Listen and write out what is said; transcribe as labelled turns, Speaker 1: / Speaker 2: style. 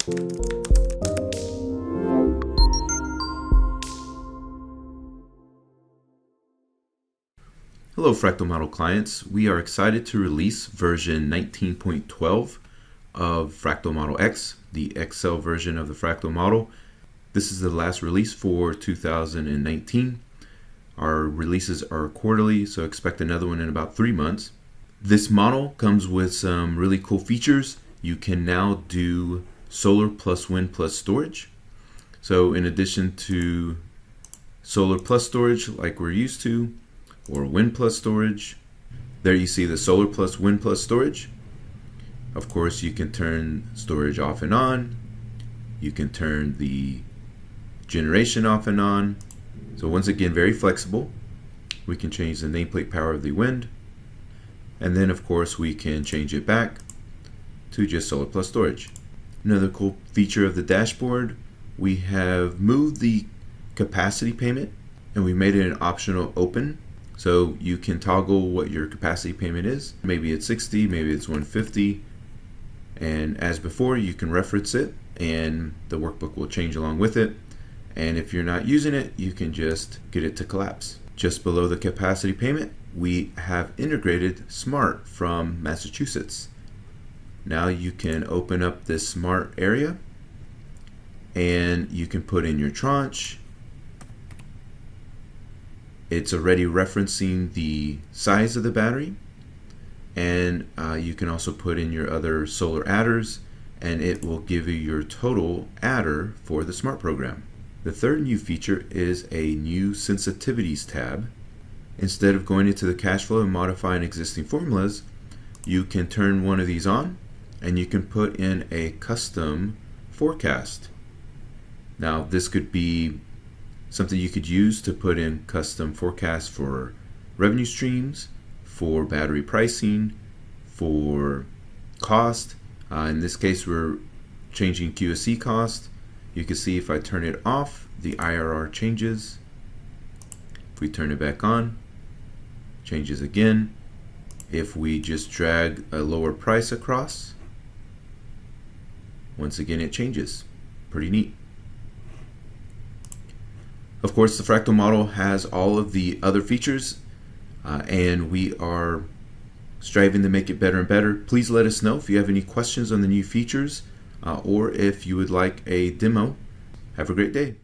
Speaker 1: Hello Fractal Model clients, we are excited to release version 19.12 of Fractal Model X, the Excel version of the Fractal model. This is the last release for 2019. Our releases are quarterly, so expect another one in about 3 months. This model comes with some really cool features. You can now do solar plus wind plus storage. So in addition to solar plus storage like we're used to, or wind plus storage, there you see the solar plus wind plus storage. Of course, you can turn storage off and on. You can turn the generation off and on. So once again, very flexible. We can change the nameplate power of the wind. And then of course we can change it back to just solar plus storage. Another cool feature of the dashboard, we have moved the capacity payment and we made it an optional open. So you can toggle what your capacity payment is. Maybe it's 60, maybe it's 150. And as before, you can reference it and the workbook will change along with it. And if you're not using it, you can just get it to collapse. Just below the capacity payment, we have integrated Smart from Massachusetts. Now you can open up this Smart area and you can put in your tranche. It's already referencing the size of the battery, and you can also put in your other solar adders and it will give you your total adder for the Smart program. The third new feature is a new sensitivities tab. Instead of going into the cash flow and modifying existing formulas, you can turn one of these on and you can put in a custom forecast. Now this could be something you could use to put in custom forecasts for revenue streams, for battery pricing, for cost. In this case, we're changing QSC cost. You can see if I turn it off, the IRR changes. If we turn it back on, changes again. If we just drag a lower price across, once again it changes. Pretty neat. Of course, the Fractal model has all of the other features and we are striving to make it better and better. Please let us know if you have any questions on the new features or if you would like a demo. Have a great day.